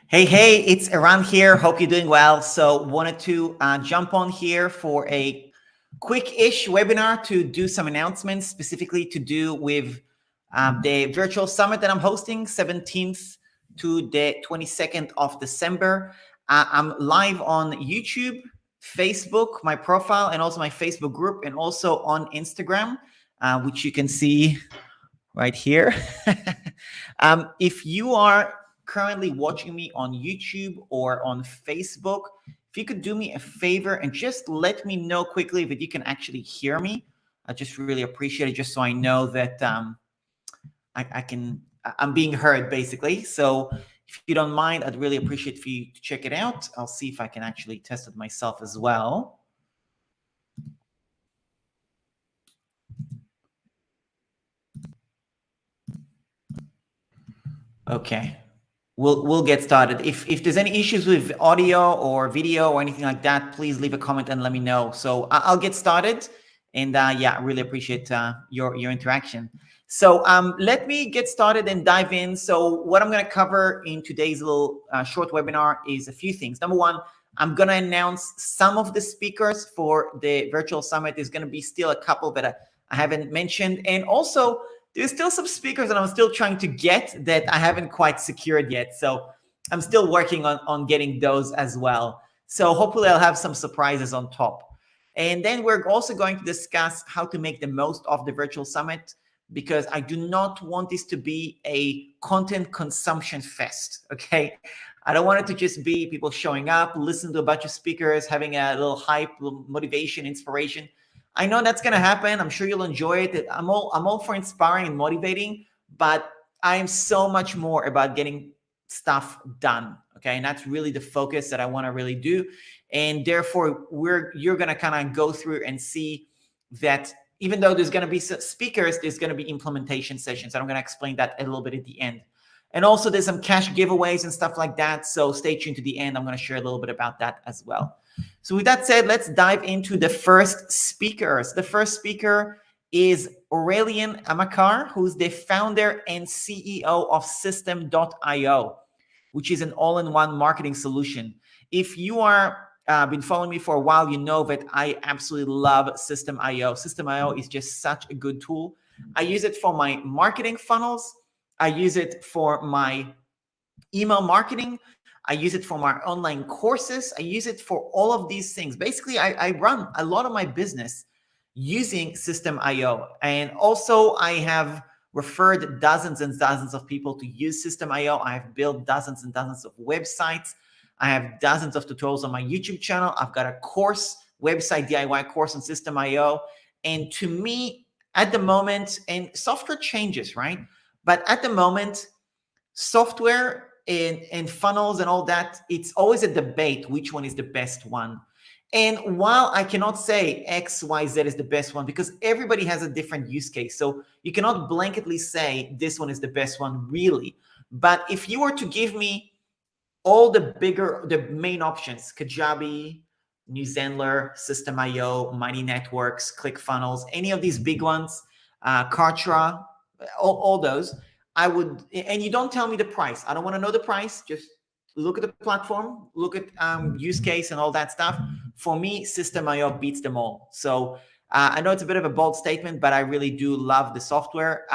Hey, it's Iran here. Hope you're doing well. So wanted to jump on here for a quick-ish webinar to do some announcements, specifically to do with the virtual summit that I'm hosting, 17th to the 22nd of December. I'm live on YouTube, Facebook, my profile, and also my Facebook group, and also on Instagram, which you can see right here. If you are currently watching me on YouTube or on Facebook, if you could do me a favor and just let me know quickly that you can actually hear me, I just really appreciate it, just so I know that I'm being heard, basically. So if you don't mind, I'd really appreciate for you to check it out. I'll see if I can actually test it myself as well. Okay. We'll get started. If there's any issues with audio or video or anything like that, please leave a comment and let me know. So I'll get started, and yeah, I really appreciate your interaction. So let me get started and dive in. So what I'm going to cover in today's little short webinar is a few things. Number one, I'm going to announce some of the speakers for the virtual summit. There's going to be still a couple that I haven't mentioned, and also there's still some speakers that I'm still trying to get that I haven't quite secured yet. So I'm still working on getting those as well. So hopefully I'll have some surprises on top. And then we're also going to discuss how to make the most of the virtual summit, because I do not want this to be a content consumption fest, okay? I don't want it to just be people showing up, listening to a bunch of speakers, having a little hype, little motivation, inspiration. I know that's going to happen. I'm sure you'll enjoy it. I'm all for inspiring and motivating, but I am so much more about getting stuff done. Okay. And that's really the focus that I want to really do. And therefore you're going to kind of go through and see that even though there's going to be speakers, there's going to be implementation sessions. And I'm going to explain that a little bit at the end. And also there's some cash giveaways and stuff like that. So stay tuned to the end. I'm going to share a little bit about that as well. So with that said, let's dive into the first speakers. The first speaker is Aurelion Amkar, who's the founder and CEO of System.io, which is an all-in-one marketing solution. If you are been following me for a while, you know that I absolutely love System.io. System.io is just such a good tool. I use it for my marketing funnels. I use it for my email marketing. I use it for my online courses. I use it for all of these things. Basically, I run a lot of my business using System.io. And also I have referred dozens and dozens of people to use System.io. I have built dozens and dozens of websites. I have dozens of tutorials on my YouTube channel. I've got a course, website DIY course on System.io. And to me, at the moment, and software changes, right? But at the moment, software and funnels and all that, it's always a debate which one is the best one. And while I cannot say X, Y, Z is the best one, because everybody has a different use case. So you cannot blanketly say this one is the best one, really. But if you were to give me all the main options, Kajabi, New Zenler, System.io, Mighty Networks, ClickFunnels, any of these big ones, Kartra, all those, I would, and you don't tell me the price. I don't want to know the price. Just look at the platform, look at use case and all that stuff. For me, System.io beats them all. So I know it's a bit of a bold statement, but I really do love the software.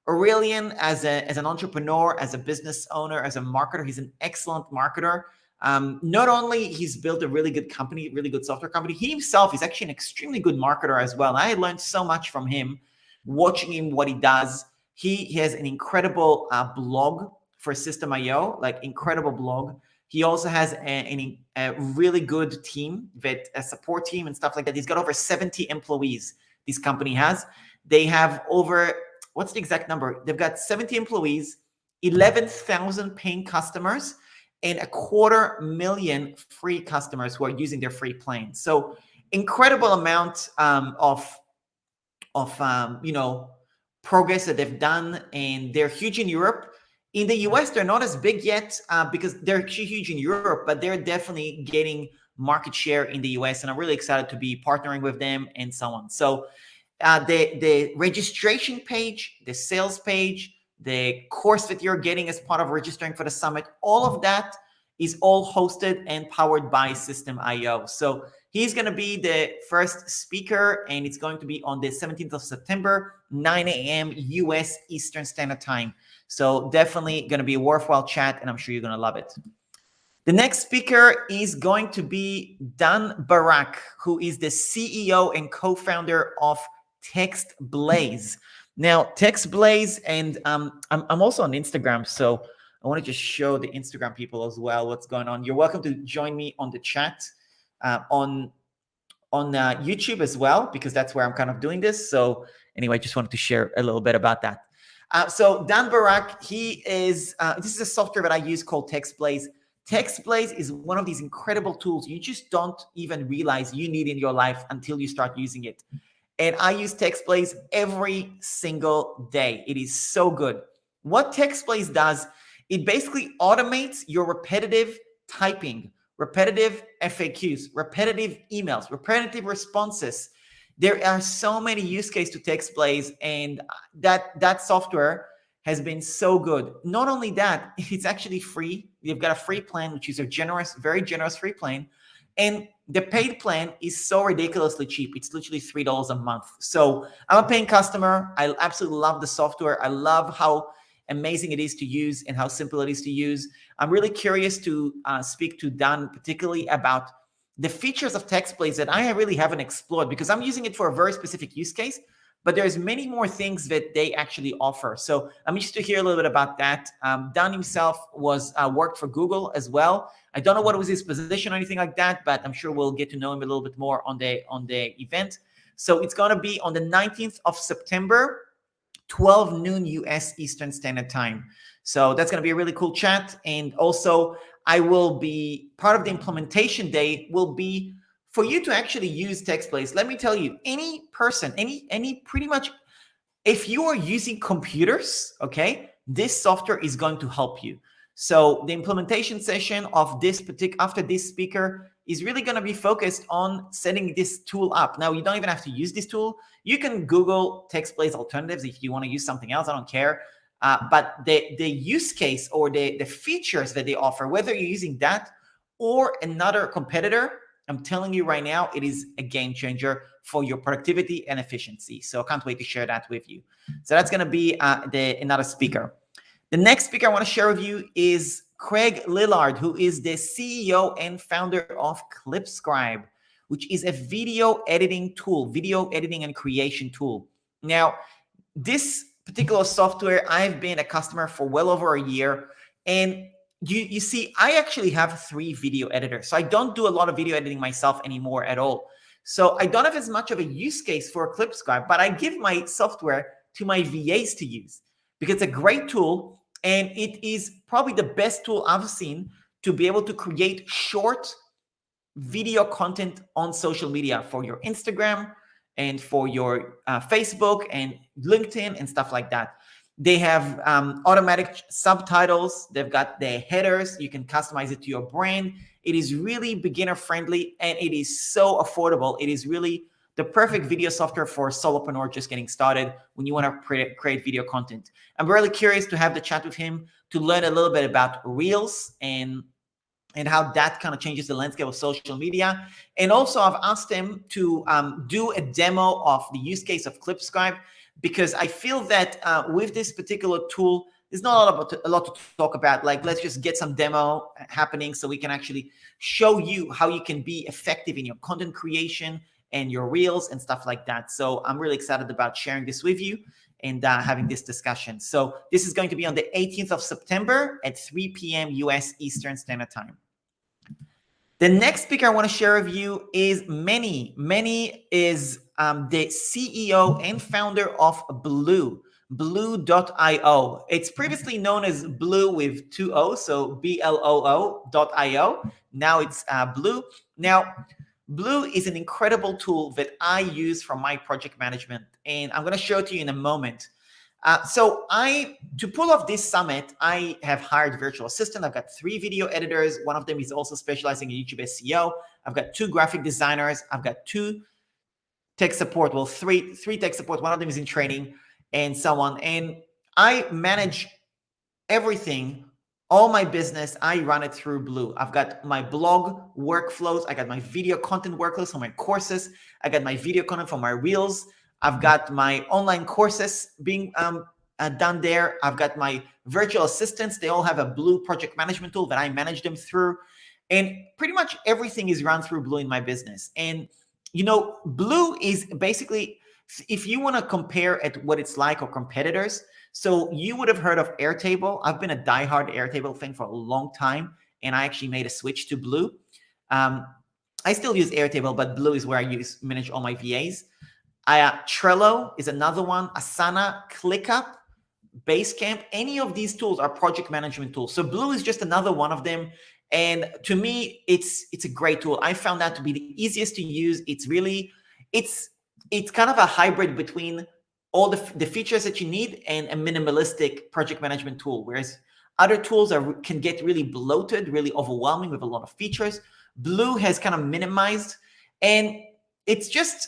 Aurelion, as an entrepreneur, as a business owner, as a marketer, he's an excellent marketer. Not only he's built a really good company, really good software company, he himself is actually an extremely good marketer as well. I learned so much from him, watching him, what he does. He has an incredible blog for System.io, like incredible blog. He also has a really good team, a support team and stuff like that. He's got over 70 employees, this company has. They have over, what's the exact number? They've got 70 employees, 11,000 paying customers, and 250,000 free customers who are using their free plan. So incredible amount of progress that they've done, and they're huge in Europe. In the US, they're not as big yet because they're huge in Europe, but they're definitely getting market share in the US, and I'm really excited to be partnering with them and so on. So the registration page, the sales page, the course that you're getting as part of registering for the summit, all of that is all hosted and powered by System.io. So he's going to be the first speaker, and it's going to be on the 17th of September, 9 a.m. US Eastern Standard Time. So definitely going to be a worthwhile chat, and I'm sure you're going to love it. The next speaker is going to be Dan Barak, who is the CEO and co-founder of TextBlaze. Now, TextBlaze, and I'm also on Instagram, so I want to just show the Instagram people as well what's going on. You're welcome to join me on the chat on YouTube as well, because that's where I'm kind of doing this. So anyway, just wanted to share a little bit about that. So Dan Barak, he is, this is a software that I use called TextBlaze. TextBlaze is one of these incredible tools you just don't even realize you need in your life until you start using it. And I use TextBlaze every single day. It is so good. What TextBlaze does, it basically automates your repetitive typing, repetitive FAQs, repetitive emails, repetitive responses. There are so many use cases to TextBlaze, and that software has been so good. Not only that, it's actually free. You've got a free plan, which is a generous, very generous free plan. And the paid plan is so ridiculously cheap. It's literally $3 a month. So I'm a paying customer. I absolutely love the software. I love how amazing it is to use and how simple it is to use. I'm really curious to speak to Dan particularly about the features of TextBlaze that I really haven't explored, because I'm using it for a very specific use case, but there's many more things that they actually offer. So I'm interested to hear a little bit about that. Dan himself was worked for Google as well. I don't know what was his position or anything like that, but I'm sure we'll get to know him a little bit more on the event. So it's going to be on the 19th of September, 12 noon US Eastern Standard Time. So that's going to be a really cool chat. And also, I will be part of the implementation day will be for you to actually use TextBlaze. Let me tell you, any person, any pretty much, if you are using computers, okay, this software is going to help you. So the implementation session of this after this speaker is really going to be focused on setting this tool up. Now, you don't even have to use this tool. You can Google TextBlaze alternatives if you want to use something else. I don't care. But the use case or the features that they offer, whether you're using that or another competitor, I'm telling you right now, it is a game changer for your productivity and efficiency. So I can't wait to share that with you. So that's going to be another speaker. The next speaker I want to share with you is Craig Lillard, who is the CEO and founder of ClipScribe, which is a video editing tool, video editing and creation tool. Now, this particular software, I've been a customer for well over a year. And you see, I actually have 3 video editors. So I don't do a lot of video editing myself anymore at all. So I don't have as much of a use case for ClipScribe, but I give my software to my VAs to use because it's a great tool. And it is probably the best tool I've seen to be able to create short video content on social media for your Instagram and for your Facebook and LinkedIn and stuff like that. They have automatic subtitles. They've got the headers. You can customize it to your brand. It is really beginner friendly and it is so affordable. It is really the perfect video software for a solopreneur just getting started when you want to create video content. I'm really curious to have the chat with him to learn a little bit about Reels and how that kind of changes the landscape of social media. And also I've asked him to do a demo of the use case of ClipScribe, because I feel that with this particular tool, there's not a lot to talk about. Like, let's just get some demo happening so we can actually show you how you can be effective in your content creation and your Reels and stuff like that. So I'm really excited about sharing this with you and having this discussion. So this is going to be on the 18th of September at 3 p.m. US Eastern Standard Time. The next speaker I want to share with you is Manny. Manny is the CEO and founder of Bloo.io. It's previously known as Bloo with 2 O's, so BLOO.io. Now it's Bloo. Now, Bloo is an incredible tool that I use for my project management, and I'm going to show it to you in a moment. To pull off this summit, I have hired a virtual assistant. I've got 3 video editors. One of them is also specializing in YouTube SEO. I've got 2 graphic designers. I've got 2 tech support. Well, three tech support. One of them is in training and so on. And I manage everything, all my business, I run it through Blue. I've got my blog workflows. I got my video content workflows for my courses. I got my video content for my reels. I've got my online courses being done there. I've got my virtual assistants. They all have a Blue project management tool that I manage them through. And pretty much everything is run through Blue in my business. And, you know, Blue is basically, if you want to compare at what it's like or competitors, so you would have heard of Airtable. I've been a diehard Airtable fan for a long time, and I actually made a switch to Blue. I still use Airtable, but Blue is where I manage all my VAs. Trello is another one. Asana, ClickUp, Basecamp, any of these tools are project management tools. So Blue is just another one of them. And to me, it's a great tool. I found that to be the easiest to use. It's really, it's kind of a hybrid between all the features that you need and a minimalistic project management tool. Whereas other tools can get really bloated, really overwhelming with a lot of features. Blue has kind of minimized, and it's just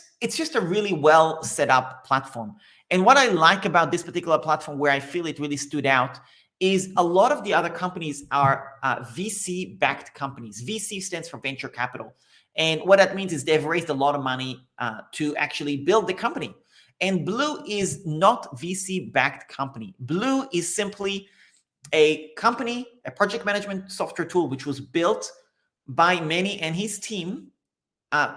a really well set up platform. And what I like about this particular platform, where I feel it really stood out, is a lot of the other companies are VC-backed companies. VC stands for venture capital. And what that means is they've raised a lot of money to actually build the company. And Blue is not VC-backed company. Blue is simply a company, a project management software tool, which was built by Manny and his team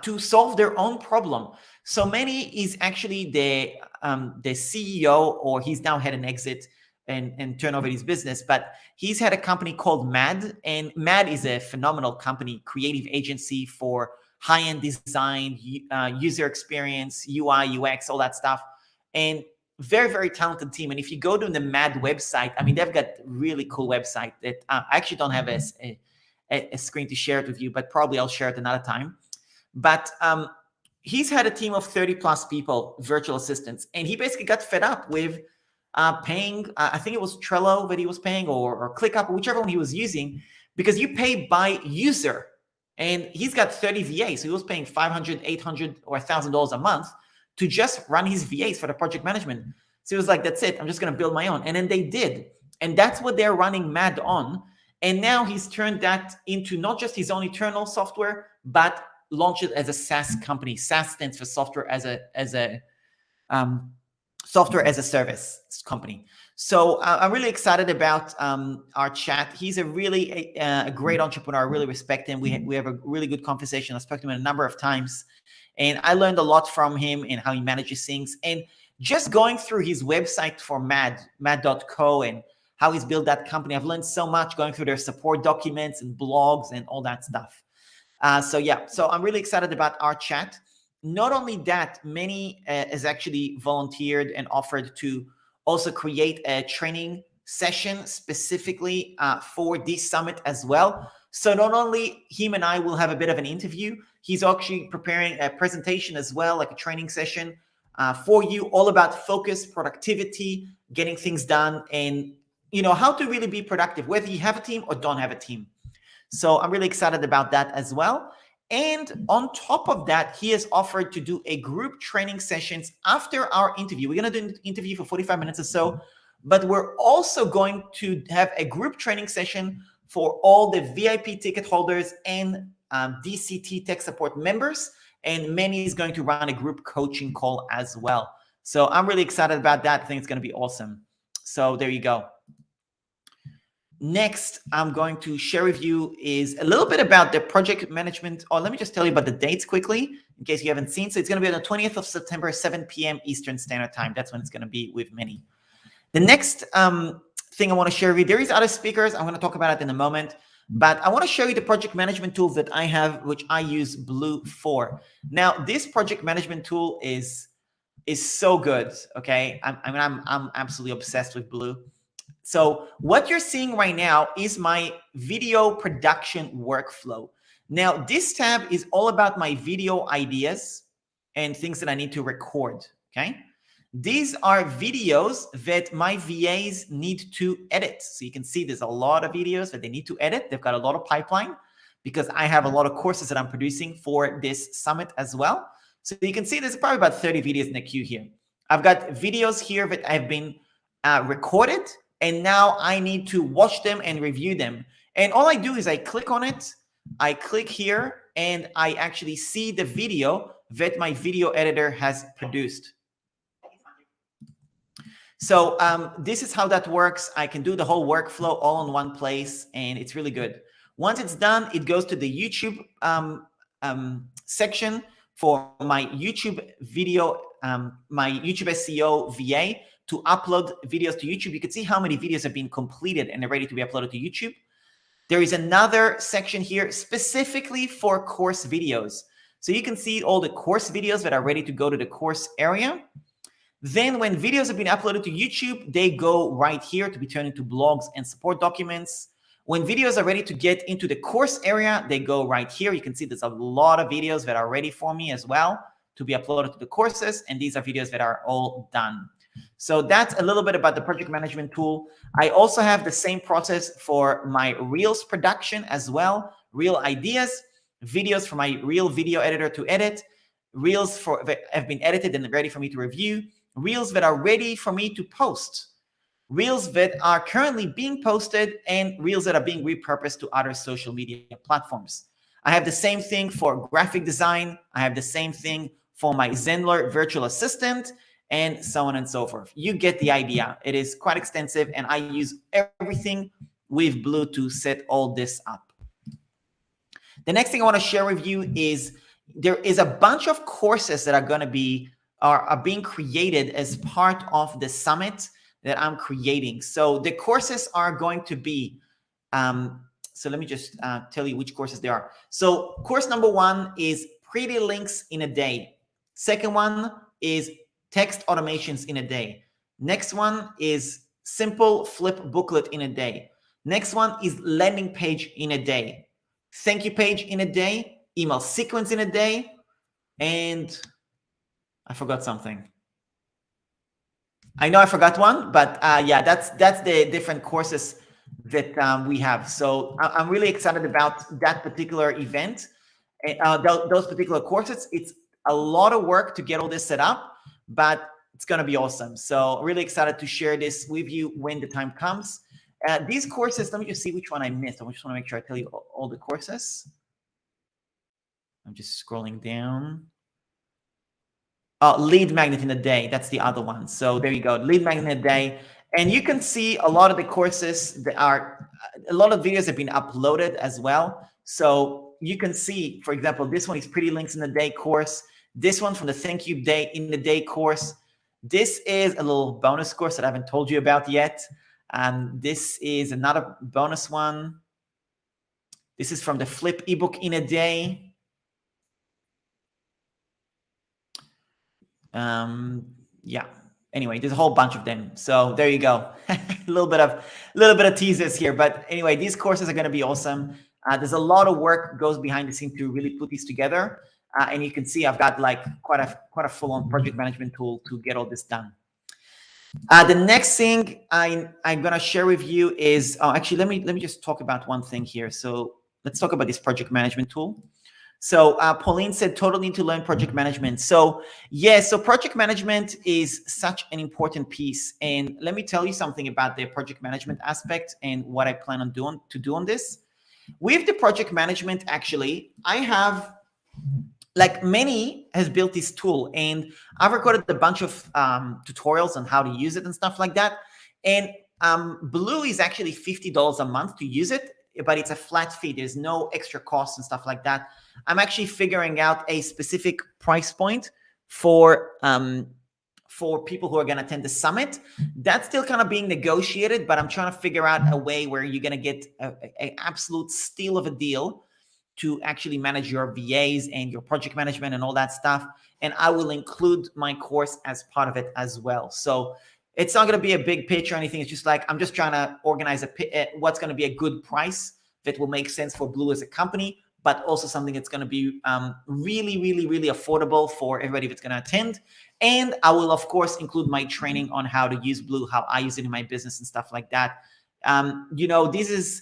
to solve their own problem. So Manny is actually the CEO, or he's now had an exit and turn over his business, but he's had a company called MAD, and MAD is a phenomenal company, creative agency for high-end design, user experience, UI, UX, all that stuff, and very, very talented team. And if you go to the MAD website, I mean, they've got really cool website that I actually don't have a screen to share it with you, but probably I'll share it another time. But he's had a team of 30 plus people, virtual assistants, and he basically got fed up with paying, I think it was Trello that he was paying, or ClickUp, or whichever one he was using, because you pay by user. And he's got 30 VAs, so he was paying $500, $800, or $1,000 a month to just run his VAs for the project management. So he was like, that's it, I'm just going to build my own. And then they did. And that's what they're running MAD on. And now he's turned that into not just his own internal software, but launched it as a SaaS company. SaaS stands for software as a software as a service company. So I'm really excited about our chat. He's a really a great entrepreneur. I really respect him. We have a really good conversation. I spoke to him a number of times, and I learned a lot from him and how he manages things. And just going through his website for mad.co, and how he's built that company, I've learned so much going through their support documents and blogs and all that stuff. So I'm really excited about our chat. Not only that, Manny has actually volunteered and offered to also create a training session specifically for this summit as well. So not only him and I will have a bit of an interview, he's actually preparing a presentation as well, like a training session for you, all about focus, productivity, getting things done, and how to really be productive, whether you have a team or don't have a team. So I'm really excited about that as well. And on top of that, he has offered to do a group training sessions after our interview. We're going to do an interview for 45 minutes or so, but we're also going to have a group training session for all the VIP ticket holders and DCT tech support members. And Manny is going to run a group coaching call as well. So I'm really excited about that. I think it's going to be awesome. So there you go. Next, I'm going to share with you is a little bit about the project management. Or let me just tell you about the dates quickly, in case you haven't seen. So it's going to be on the 20th of September, 7 p.m. Eastern Standard Time. That's when it's going to be with Manny. The next thing I want to share with you, there is other speakers. I'm going to talk about it in a moment. But I want to show you the project management tools that I have, which I use Blue for. Now, this project management tool is so good. Okay, I'm absolutely obsessed with Blue. So what you're seeing right now is my video production workflow. Now, this tab is all about my video ideas and things that I need to record, okay? These are videos that my VAs need to edit. So you can see there's a lot of videos that they need to edit. They've got a lot of pipeline because I have a lot of courses that I'm producing for this summit as well. So you can see there's probably about 30 videos in the queue here. I've got videos here that I've been recorded, and now I need to watch them and review them. And all I do is I click on it, I click here, and I actually see the video that my video editor has produced. So this is how that works. I can do the whole workflow all in one place, and it's really good. Once it's done, it goes to the YouTube section for my YouTube video, my YouTube SEO VA to upload videos to YouTube. You can see how many videos have been completed and are ready to be uploaded to YouTube. There is another section here specifically for course videos. So you can see all the course videos that are ready to go to the course area. Then when videos have been uploaded to YouTube, they go right here to be turned into blogs and support documents. When videos are ready to get into the course area, they go right here. You can see there's a lot of videos that are ready for me as well to be uploaded to the courses. And these are videos that are all done. So that's a little bit about the project management tool. I also have the same process for my Reels production as well. Reel ideas, videos for my Reel video editor to edit, Reels that have been edited and ready for me to review, Reels that are ready for me to post, Reels that are currently being posted, and Reels that are being repurposed to other social media platforms. I have the same thing for graphic design. I have the same thing for my Zenler virtual assistant, and so on and so forth. You get the idea. It is quite extensive, and I use everything with Blue to set all this up. The next thing I want to share with you is there is a bunch of courses that are going to be are being created as part of the summit that I'm creating. So the courses are going to be, so let me just tell you which courses they are. So course number 1 is Pretty Links in a Day. Second one is Text Automations in a Day. Next one is Simple Flip Booklet in a Day. Next one is Landing Page in a Day. Thank you page in a day. Email sequence in a day. And I forgot something. I know I forgot one, but yeah, that's the different courses that we have. So I'm really excited about that particular event, those particular courses. It's a lot of work to get all this set up, but it's going to be awesome. So really excited to share this with you when the time comes. These courses, let me just see which one I missed. I just want to make sure I tell you all the courses. I'm just scrolling down. Lead Magnet in a Day. That's the other one. So there you go. Lead Magnet in a Day. And you can see a lot of the courses that are, a lot of videos have been uploaded as well. So you can see, for example, this one is Pretty Links in a Day course. This one from the Thank You Day in the Day course. This is a little bonus course that I haven't told you about yet. This is another bonus one. This is from the Flip ebook in a Day. Yeah. Anyway, there's a whole bunch of them. So there you go. a little bit of teasers here. But anyway, these courses are going to be awesome. There's a lot of work goes behind the scenes to really put these together. And you can see I've got like quite a full-on project management tool to get all this done. The next thing I'm going to share with you is, actually, let me just talk about one thing here. So let's talk about this project management tool. So Pauline said, totally need to learn project management. So yeah, so project management is such an important piece. And let me tell you something about the project management aspect and what I plan on doing on this. With the project management, actually, I have, like many has built this tool, and I've recorded a bunch of tutorials on how to use it and stuff like that. And Blue is actually $50 a month to use it, but it's a flat fee. There's no extra costs and stuff like that. I'm actually figuring out a specific price point for people who are going to attend the summit. That's still kind of being negotiated, but I'm trying to figure out a way where you're going to get an absolute steal of a deal to actually manage your VAs and your project management and all that stuff. And I will include my course as part of it as well. So it's not going to be a big pitch or anything. It's just like, I'm just trying to organize what's going to be a good price that will make sense for Blue as a company, but also something that's going to be really, really, really affordable for everybody that's going to attend. And I will, of course, include my training on how to use Blue, how I use it in my business and stuff like that. You know, this is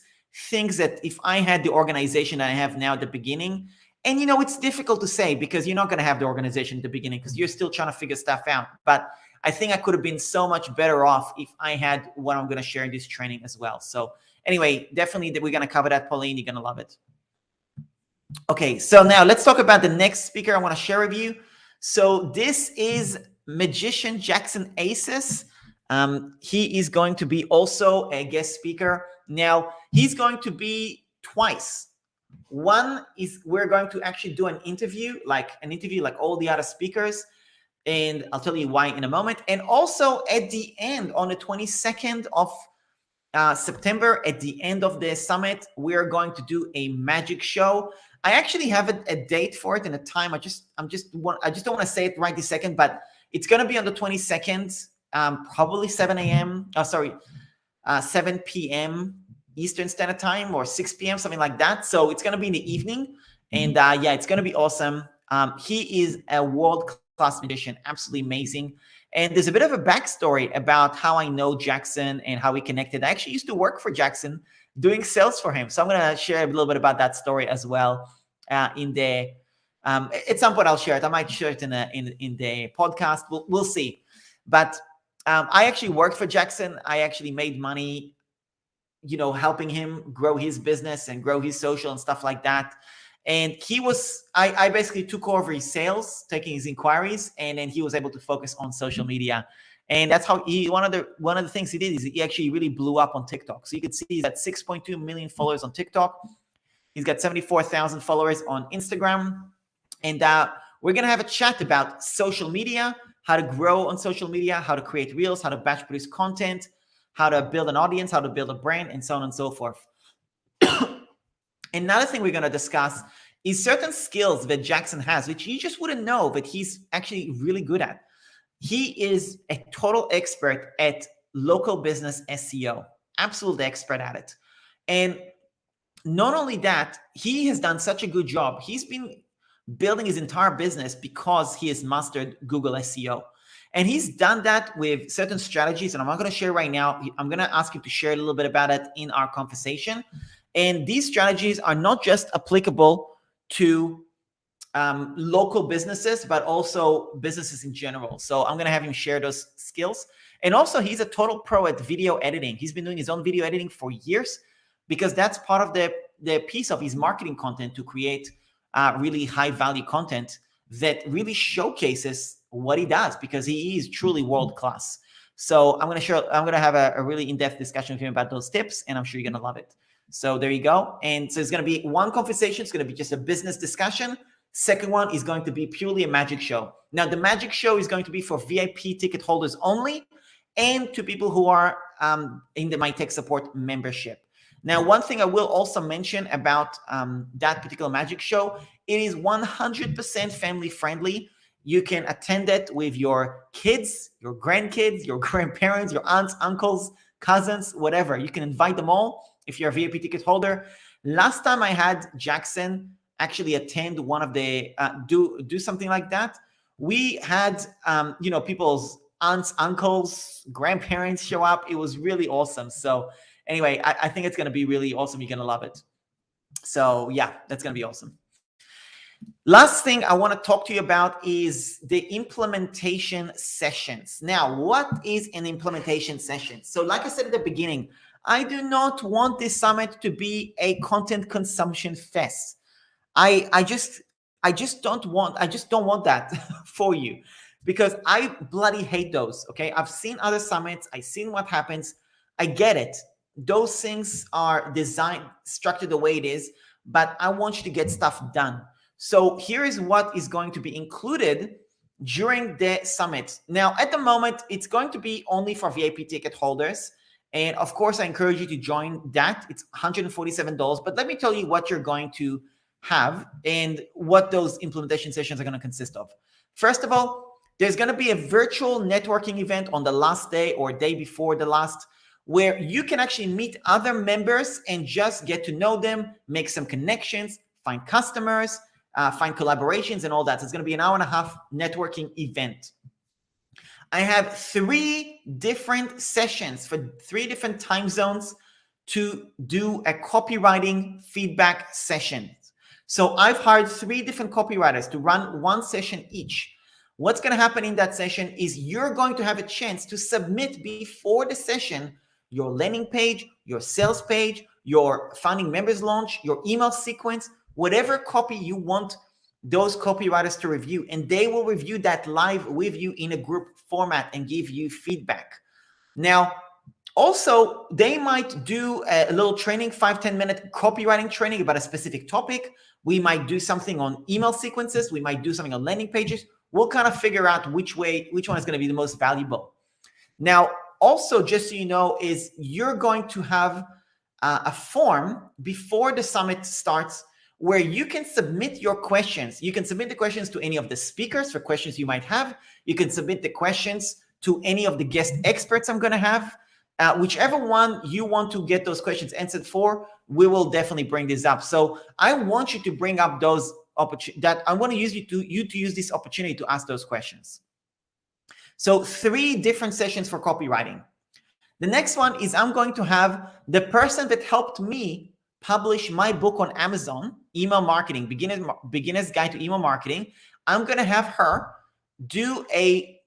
things that if I had the organization that I have now at the beginning, And, you know, it's difficult to say because you're not going to have the organization at the beginning because you're still trying to figure stuff out. But I think I could have been so much better off if I had what I'm going to share in this training as well. So anyway, definitely we're going to cover that, Pauline. You're going to love it. Okay, so now let's talk about the next speaker I want to share with you. So this is magician Jackson Aces. He is going to be also a guest speaker. Now, he's going to be twice. One is we're going to actually do an interview like all the other speakers. And I'll tell you why in a moment. And also at the end, on the 22nd of September, at the end of the summit, we are going to do a magic show. I actually have a date for it and a time. I just don't want to say it right this second, but it's going to be on the 22nd, probably 7 p.m. Eastern Standard Time or 6 p.m., something like that. So it's going to be in the evening. And yeah, it's going to be awesome. He is a world-class magician, absolutely amazing. And there's a bit of a backstory about how I know Jackson and how we connected. I actually used to work for Jackson doing sales for him. So I'm going to share a little bit about that story as well at some point I'll share it. I might share it in the podcast. We'll see. But I actually worked for Jackson. I actually made money, you know, helping him grow his business and grow his social and stuff like that. And I basically took over his sales, taking his inquiries, and then he was able to focus on social media. And that's how one of the things he did is he actually really blew up on TikTok. So you can see he's got 6.2 million followers on TikTok. He's got 74,000 followers on Instagram. And we're going to have a chat about social media, how to grow on social media, how to create reels, how to batch produce content, how to build an audience, how to build a brand, and so on and so forth. Another thing we're going to discuss is certain skills that Jackson has, which you just wouldn't know, but he's actually really good at. He is a total expert at local business SEO, absolute expert at it. And not only that, he has done such a good job. He's been building his entire business because he has mastered Google SEO. And he's done that with certain strategies, and I'm not going to share right now. I'm going to ask him to share a little bit about it in our conversation. And these strategies are not just applicable to local businesses, but also businesses in general. So I'm going to have him share those skills. And also, he's a total pro at video editing. He's been doing his own video editing for years because that's part of the piece of his marketing content to create really high value content that really showcases what he does because he is truly world class. So I'm going to have a really in-depth discussion with him about those tips, and I'm sure you're going to love it. So there you go. And so it's going to be one conversation. It's going to be just a business discussion. Second one is going to be purely a magic show. Now, the magic show is going to be for VIP ticket holders only and to people who are in the My Tech Support membership. Now, one thing I will also mention about that particular magic show, it is 100% family friendly. You can attend it with your kids, your grandkids, your grandparents, your aunts, uncles, cousins, whatever. You can invite them all if you're a VIP ticket holder. Last time I had Jackson actually attend one of the do something like that, we had people's aunts, uncles, grandparents show up. It was really awesome. So anyway, I think it's going to be really awesome. You're going to love it. So yeah, that's going to be awesome. Last thing I want to talk to you about is the implementation sessions. Now, what is an implementation session? So like I said at the beginning, I do not want this summit to be a content consumption fest. I just don't want that for you because I bloody hate those. Okay. I've seen other summits. I've seen what happens. I get it. Those things are structured the way it is, but I want you to get stuff done. So here is what is going to be included during the summit. Now, at the moment, it's going to be only for VIP ticket holders. And of course, I encourage you to join that. It's $147. But let me tell you what you're going to have and what those implementation sessions are going to consist of. First of all, there's going to be a virtual networking event on the last day or day before the last, where you can actually meet other members and just get to know them, make some connections, find customers, find collaborations and all that. So it's going to be an 1.5-hour networking event. I have 3 different sessions for 3 different time zones to do a copywriting feedback session. So I've hired 3 different copywriters to run 1 session each. What's going to happen in that session is you're going to have a chance to submit before the session your landing page, your sales page, your founding members launch, your email sequence, whatever copy you want those copywriters to review, and they will review that live with you in a group format and give you feedback. Now, also, they might do a little training, 5-10 minute copywriting training about a specific topic. We might do something on email sequences. We might do something on landing pages. We'll kind of figure out which one is going to be the most valuable. Now, also, just so you know, is you're going to have a form before the summit starts where you can submit your questions. You can submit the questions to any of the speakers for questions you might have. You can submit the questions to any of the guest experts I'm going to have. Whichever one you want to get those questions answered for, we will definitely bring this up. So I want you to bring up those opportunities that I want to use you to use this opportunity to ask those questions. So 3 different sessions for copywriting. The next one is I'm going to have the person that helped me publish my book on Amazon, Email Marketing, Beginner's Guide to Email Marketing. I'm going to have her do a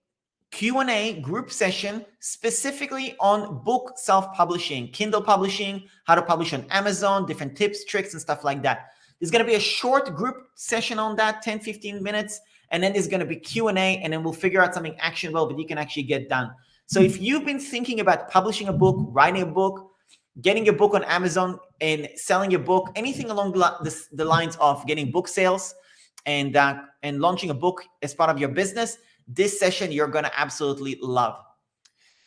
Q&A group session specifically on book self-publishing, Kindle publishing, how to publish on Amazon, different tips, tricks, and stuff like that. There's going to be a short group session on that, 10-15 minutes, and then there's going to be Q&A, and then we'll figure out something actionable that you can actually get done. So if you've been thinking about publishing a book, writing a book, getting your book on Amazon and selling your book, anything along the lines of getting book sales and launching a book as part of your business, this session you're going to absolutely love.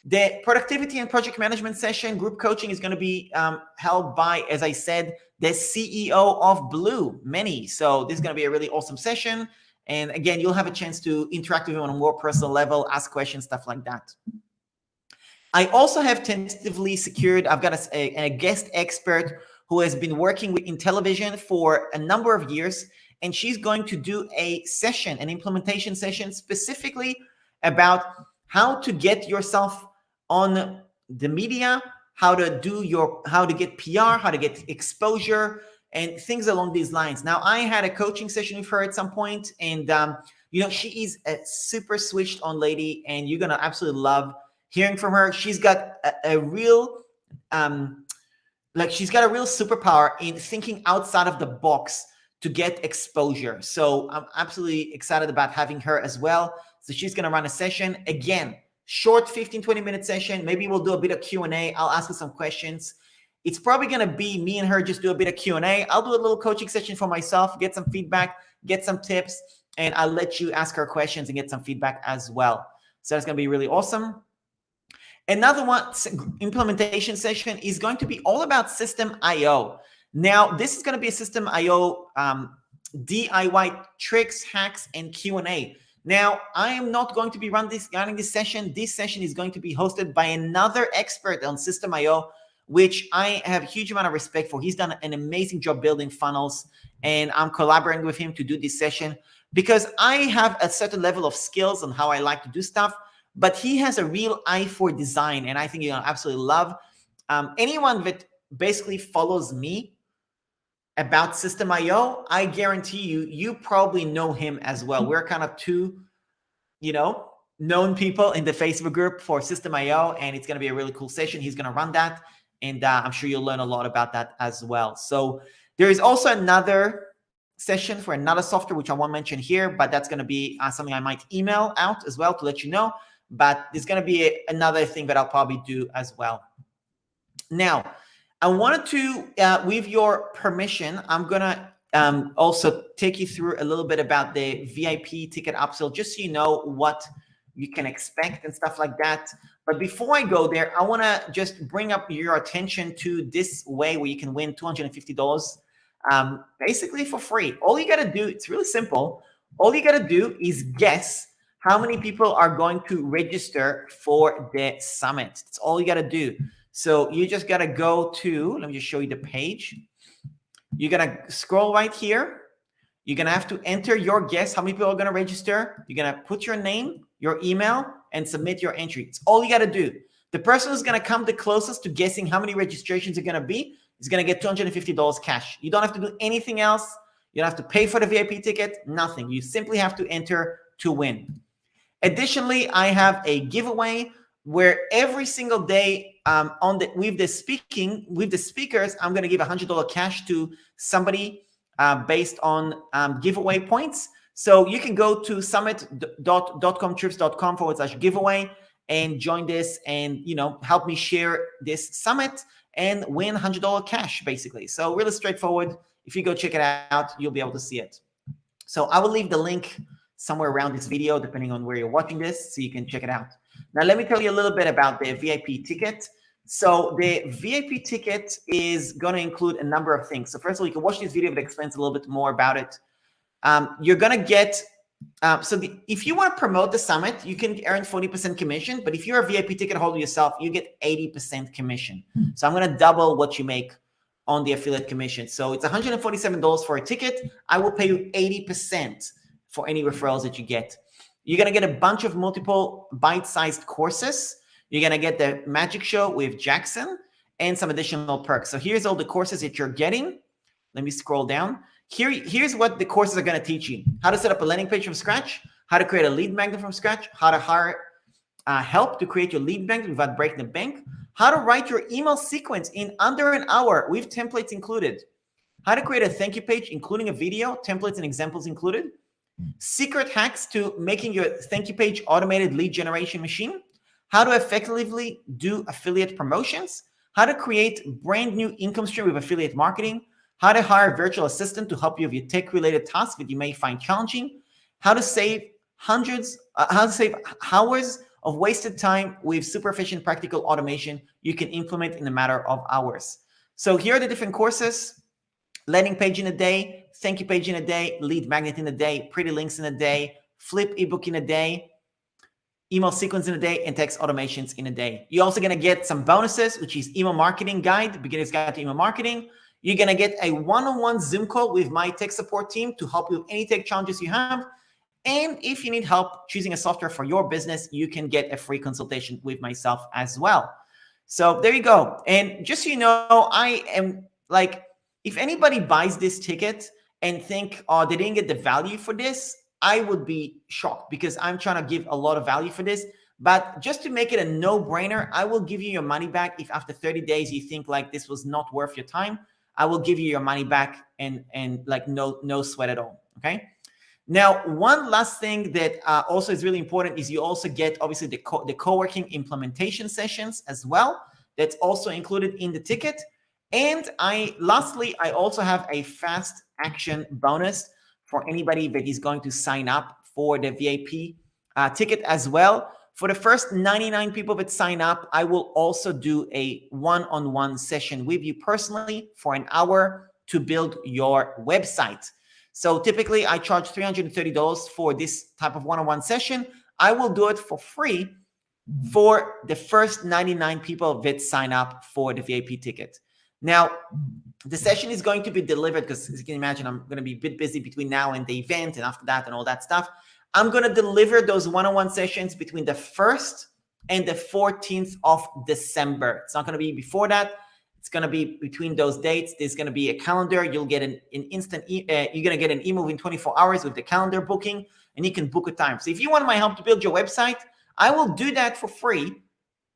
The productivity and project management session, group coaching, is going to be held by, as I said, the CEO of Blue, Manny. So this is going to be a really awesome session. And again, you'll have a chance to interact with him on a more personal level, ask questions, stuff like that. I also have tentatively secured, I've got a guest expert who has been working in television for a number of years, and she's going to do a session, an implementation session specifically about how to get yourself on the media, how to get PR, how to get exposure, and things along these lines. Now, I had a coaching session with her at some point, and she is a super switched on lady, and you're gonna absolutely love hearing from her. She's got a real superpower in thinking outside of the box to get exposure. So I'm absolutely excited about having her as well. So she's going to run a session. Again, short 15-20 minute session. Maybe we'll do a bit of Q&A. I'll ask her some questions. It's probably going to be me and her just do a bit of Q&A. I'll do a little coaching session for myself, get some feedback, get some tips, and I'll let you ask her questions and get some feedback as well. So that's going to be really awesome. Another one, implementation session, is going to be all about System IO. Now, this is going to be a System IO DIY tricks, hacks, and Q&A. Now, I am not going to be running this session. This session is going to be hosted by another expert on System IO, which I have a huge amount of respect for. He's done an amazing job building funnels, and I'm collaborating with him to do this session because I have a certain level of skills on how I like to do stuff, but he has a real eye for design, and I think you're going to absolutely love. Anyone that basically follows me about System IO, I guarantee you probably know him as well. We're kind of two, known people in the Facebook group for System IO, and it's going to be a really cool session. He's going to run that, and I'm sure you'll learn a lot about that as well. So there is also another session for another software, which I won't mention here, but that's going to be something I might email out as well to let you know. But there's going to be another thing that I'll probably do as well. Now, I wanted to, with your permission, I'm going to also take you through a little bit about the VIP ticket upsell, just so you know what you can expect and stuff like that. But before I go there, I want to just bring up your attention to this way where you can win $250 basically for free. All you got to do, it's really simple. All you got to do is guess how many people are going to register for the summit. That's all you got to do. So you just got to go to, let me just show you the page. You're going to scroll right here. You're going to have to enter your guess, how many people are going to register. You're going to put your name, your email, and submit your entry. It's all you got to do. The person who's going to come the closest to guessing how many registrations are going to be is going to get $250 cash. You don't have to do anything else. You don't have to pay for the VIP ticket, nothing. You simply have to enter to win. Additionally, I have a giveaway where every single day with the speakers, I'm going to give $100 cash to somebody based on giveaway points. So you can go to summit.comtrips.com/giveaway and join this, and help me share this summit and win $100 cash, basically. So really straightforward. If you go check it out, you'll be able to see it. So I will leave the link somewhere around this video, depending on where you're watching this, so you can check it out. Now, let me tell you a little bit about the VIP ticket. So the VIP ticket is going to include a number of things. So first of all, you can watch this video that explains a little bit more about it. You're going to get, if you want to promote the summit, you can earn 40% commission. But if you're a VIP ticket holder yourself, you get 80% commission. So I'm going to double what you make on the affiliate commission. So it's $147 for a ticket. I will pay you 80% for any referrals that you get. You're going to get a bunch of multiple bite-sized courses. You're going to get the magic show with Jackson and some additional perks. So here's all the courses that you're getting. Let me scroll down. Here's what the courses are going to teach you. How to set up a landing page from scratch, how to create a lead magnet from scratch, how to hire help to create your lead magnet without breaking the bank, how to write your email sequence in under an hour with templates included, how to create a thank you page, including a video, templates and examples included, secret hacks to making your thank you page automated lead generation machine, how to effectively do affiliate promotions, how to create brand new income stream with affiliate marketing, how to hire a virtual assistant to help you with your tech-related tasks that you may find challenging, how to save hours of wasted time with super efficient practical automation you can implement in a matter of hours. So here are the different courses: landing page in a day, thank you page in a day, lead magnet in a day, pretty links in a day, flip ebook in a day, email sequence in a day, and text automations in a day. You're also going to get some bonuses, which is email marketing guide, beginner's guide to email marketing. You're going to get a one-on-one Zoom call with my tech support team to help you with any tech challenges you have. And if you need help choosing a software for your business, you can get a free consultation with myself as well. So there you go. And just so you know, I am like, if anybody buys this ticket and think, oh, they didn't get the value for this, I would be shocked, because I'm trying to give a lot of value for this. But just to make it a no-brainer, I will give you your money back if after 30 days you think like this was not worth your time. I will give you your money back and like no sweat at all. Okay. Now, one last thing that also is really important is you also get obviously the co-working implementation sessions as well. That's also included in the ticket. And lastly, I also have a fast action bonus for anybody that is going to sign up for the VIP ticket as well. For the first 99 people that sign up, I will also do a one-on-one session with you personally for an hour to build your website. So typically I charge $330 for this type of one-on-one session. I will do it for free for the first 99 people that sign up for the VIP ticket. Now, the session is going to be delivered because, as you can imagine, I'm going to be a bit busy between now and the event and after that and all that stuff. I'm going to deliver those one-on-one sessions between the 1st and the 14th of December. It's not going to be before that. It's going to be between those dates. There's going to be a calendar. You'll get an instant, you're going to get an email within 24 hours with the calendar booking, and you can book a time. So if you want my help to build your website, I will do that for free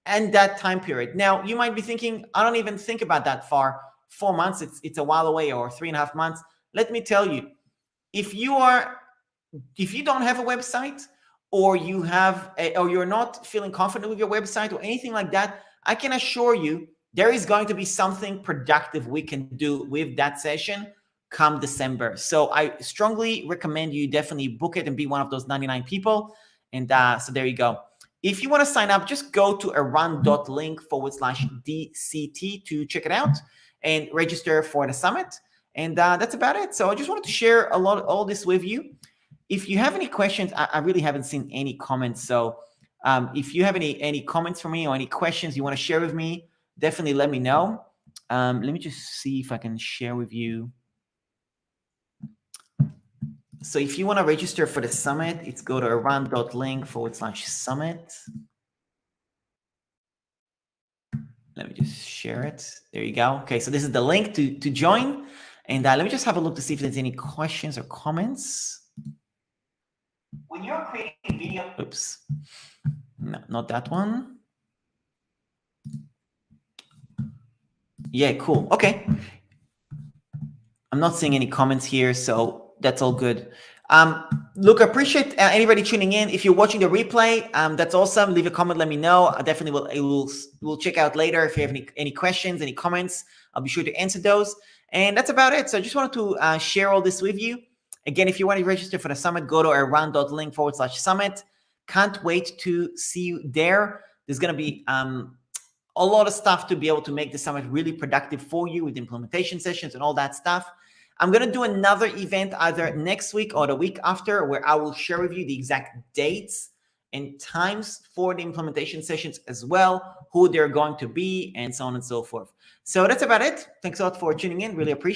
and that time period. Now, you might be thinking, I don't even think about that far. 4 months, it's a while away, or 3.5 months. Let me tell you, if you don't have a website, or or you're not feeling confident with your website or anything like that, I can assure you there is going to be something productive we can do with that session come December. So I strongly recommend you definitely book it and be one of those 99 people. And so there you go. If you want to sign up, just go to aran.link/DCT to check it out and register for the summit. And that's about it. So I just wanted to share all this with you. If you have any questions, I really haven't seen any comments. So if you have any comments for me or any questions you want to share with me, definitely let me know. Let me just see if I can share with you. So if you want to register for the summit, it's go to aran.link/summit. Let me just share it. There you go. Okay, so this is the link to join. And let me just have a look to see if there's any questions or comments. When you're creating video, oops, no, not that one. Yeah, cool. Okay. I'm not seeing any comments here, so that's all good. Look, I appreciate anybody tuning in. If you're watching the replay, that's awesome. Leave a comment, let me know. I definitely will check out later. If you have any questions, any comments, I'll be sure to answer those. And that's about it. So I just wanted to share all this with you. Again, if you want to register for the summit, go to around.link/summit. Can't wait to see you there. There's going to be a lot of stuff to be able to make the summit really productive for you with implementation sessions and all that stuff. I'm going to do another event either next week or the week after where I will share with you the exact dates and times for the implementation sessions as well, who they're going to be, and so on and so forth. So that's about it. Thanks a lot for tuning in. Really appreciate it.